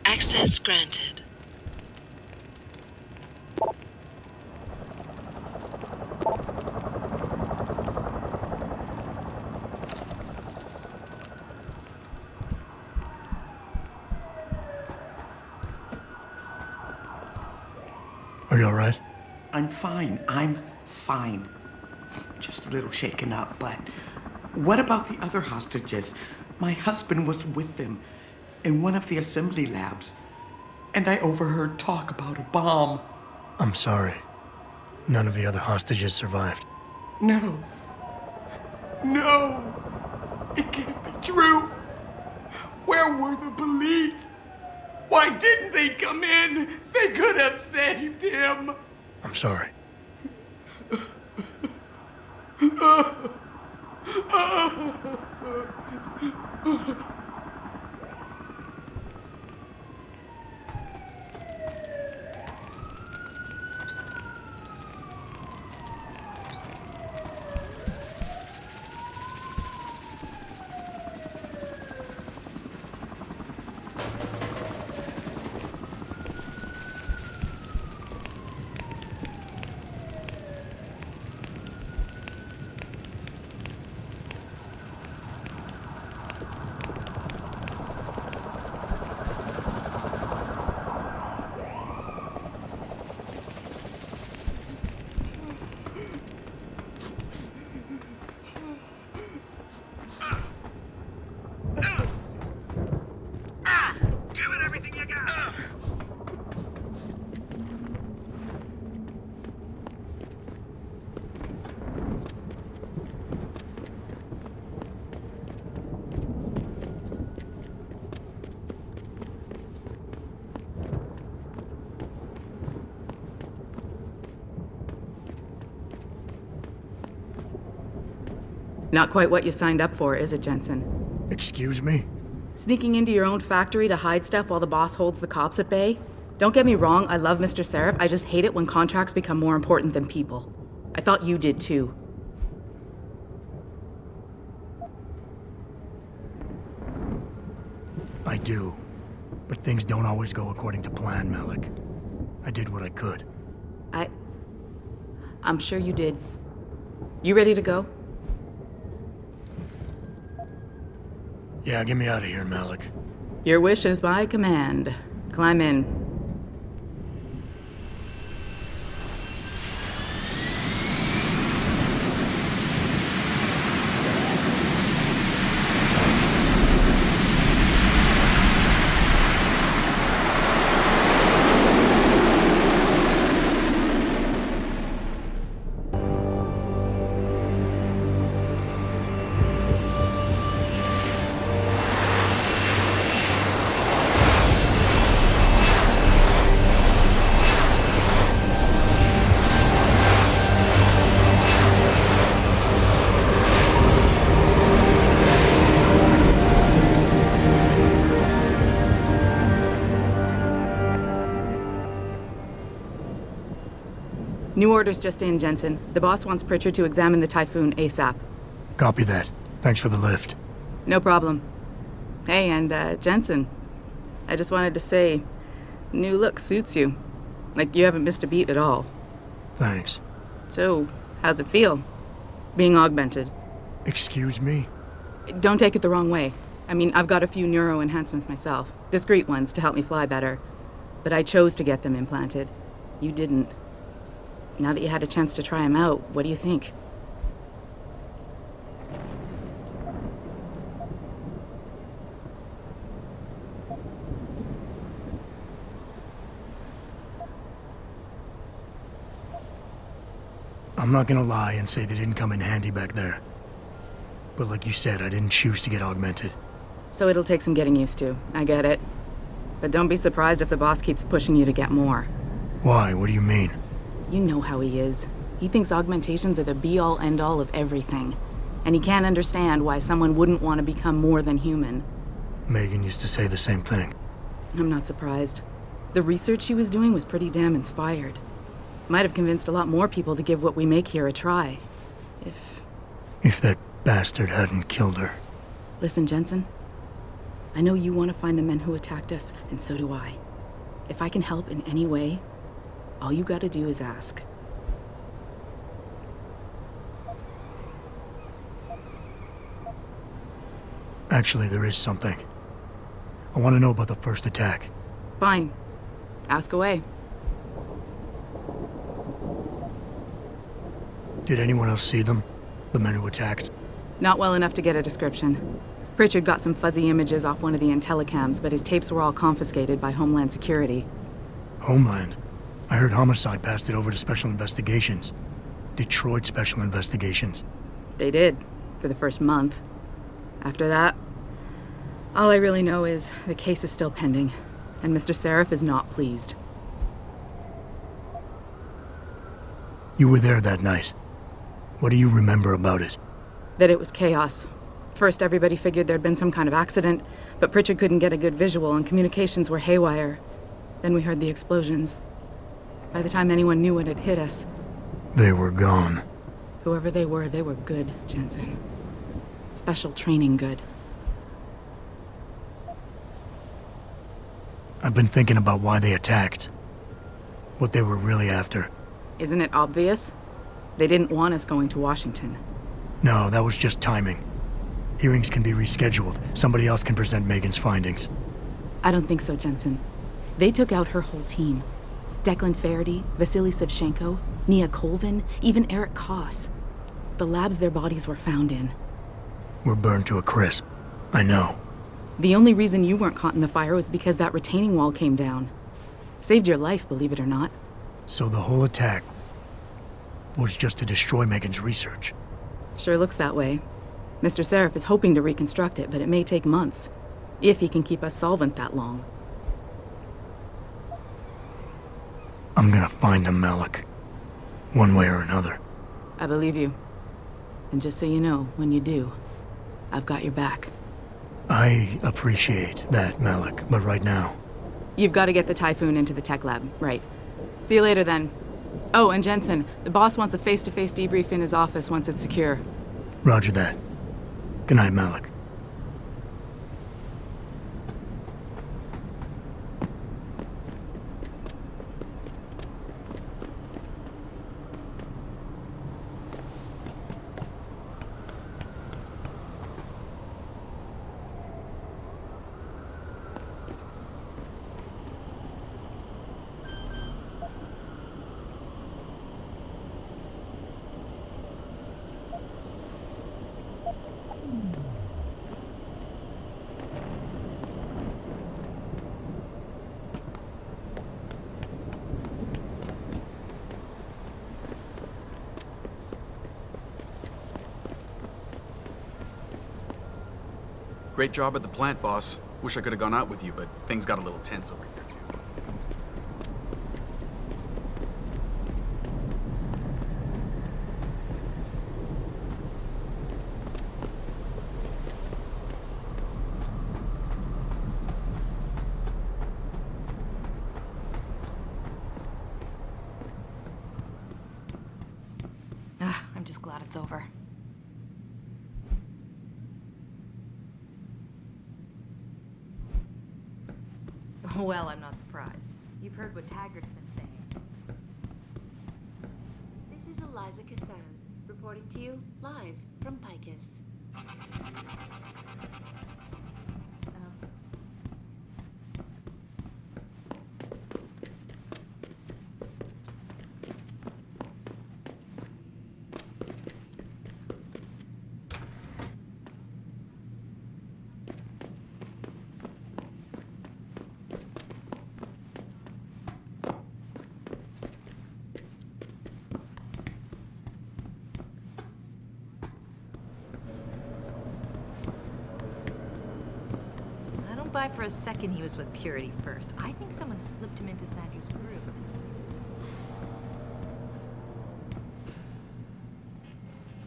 Access granted. Are you all right? I'm fine. I'm fine. Just a little shaken up, but what about the other hostages? My husband was with them in one of the assembly labs, and I overheard talk about a bomb. I'm sorry. None of the other hostages survived. No. No. It can't be true. Where were the police? Why didn't they come in? They could have saved him. I'm sorry. Not quite what you signed up for, is it, Jensen? Excuse me? Sneaking into your own factory to hide stuff while the boss holds the cops at bay? Don't get me wrong, I love Mr. Seraph. I just hate it when contracts become more important than people. I thought you did too. I do. But things don't always go according to plan, Malik. I did what I could. I'm sure you did. You ready to go? Yeah, get me out of here, Malik. Your wish is my command. Climb in. New orders just in, Jensen. The boss wants Pritchard to examine the Typhoon ASAP. Copy that. Thanks for the lift. No problem. Hey, and Jensen, I just wanted to say, new look suits you. Like you haven't missed a beat at all. Thanks. So, how's it feel? Being augmented? Excuse me? Don't take it the wrong way. I mean, I've got a few neuro enhancements myself. Discreet ones to help me fly better. But I chose to get them implanted. You didn't. Now that you had a chance to try them out, what do you think? I'm not gonna lie and say they didn't come in handy back there. But like you said, I didn't choose to get augmented. So it'll take some getting used to. I get it. But don't be surprised if the boss keeps pushing you to get more. Why? What do you mean? You know how he is. He thinks augmentations are the be-all, end-all of everything. And he can't understand why someone wouldn't want to become more than human. Megan used to say the same thing. I'm not surprised. The research she was doing was pretty damn inspired. Might have convinced a lot more people to give what we make here a try. If that bastard hadn't killed her. Listen, Jensen. I know you want to find the men who attacked us, and so do I. If I can help in any way, all you gotta do is ask. Actually, there is something. I want to know about the first attack. Fine. Ask away. Did anyone else see them? The men who attacked? Not well enough to get a description. Pritchard got some fuzzy images off one of the Intellicams, but his tapes were all confiscated by Homeland Security. Homeland? I heard Homicide passed it over to Special Investigations. Detroit Special Investigations. They did, for the first month. After that, all I really know is the case is still pending, and Mr. Seraph is not pleased. You were there that night. What do you remember about it? That it was chaos. First, everybody figured there'd been some kind of accident, but Pritchard couldn't get a good visual and communications were haywire. Then we heard the explosions. By the time anyone knew what had hit us, They were gone. whoever they were good, Jensen. Special training good. I've been thinking about why they attacked. What they were really after. Isn't it obvious? They didn't want us going to Washington. No, that was just timing. Hearings can be rescheduled. Somebody else can present Megan's findings. I don't think so, Jensen. They took out her whole team. Declan Faraday, Vasily Savchenko, Nia Colvin, even Eric Koss. The labs their bodies were found in. We're burned to a crisp. I know. The only reason you weren't caught in the fire was because that retaining wall came down. Saved your life, believe it or not. So the whole attack was just to destroy Megan's research. Sure looks that way. Mr. Seraph is hoping to reconstruct it, but it may take months. If he can keep us solvent that long. I'm gonna find him, Malik. One way or another. I believe you. And just so you know, when you do, I've got your back. I appreciate that, Malik, but right now... You've got to get the Typhoon into the tech lab, right. See you later then. Oh, and Jensen, the boss wants a face-to-face debrief in his office once it's secure. Roger that. Good night, Malik. Great job at the plant, boss. Wish I could have gone out with you, but things got a little tense over here, too. I'm just glad it's over. Well, I'm not surprised. You've heard what Taggart's been saying. This is Eliza Cassan, reporting to you live from Picus. By for a second he was with Purity first. I think someone slipped him into Sandra's group.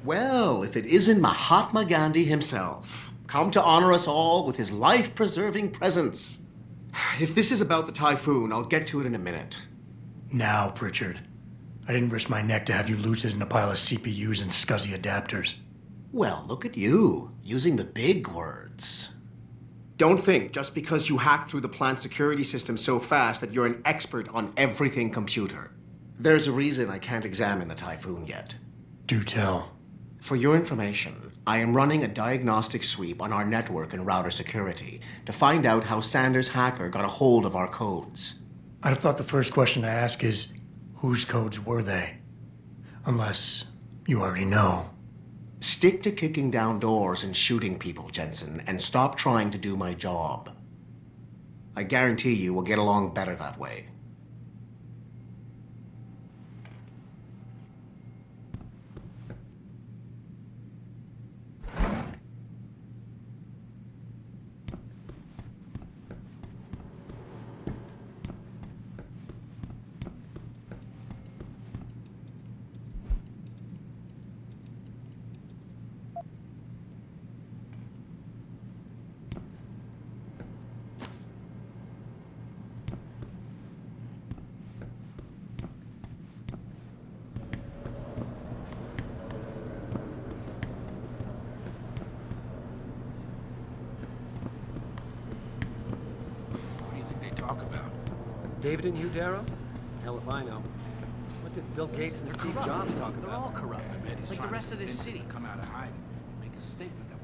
Well, if it isn't Mahatma Gandhi himself, come to honor us all with his life-preserving presence. If this is about the Typhoon, I'll get to it in a minute. Now, Pritchard. I didn't risk my neck to have you lose it in a pile of CPUs and scuzzy adapters. Well, look at you, using the big words. Don't think just because you hacked through the plant security system so fast that you're an expert on everything computer. There's a reason I can't examine the Typhoon yet. Do tell. For your information, I am running a diagnostic sweep on our network and router security to find out how Sanders' hacker got a hold of our codes. I'd have thought the first question to ask is, whose codes were they? Unless you already know. Stick to kicking down doors and shooting people, Jensen, and stop trying to do my job. I guarantee you we'll get along better that way. David and you, Darrow? Hell if I know. What did Bill Gates and Steve Jobs talk about? They're all corrupt, man. Like the rest of this city. Come out of hiding, make a statement that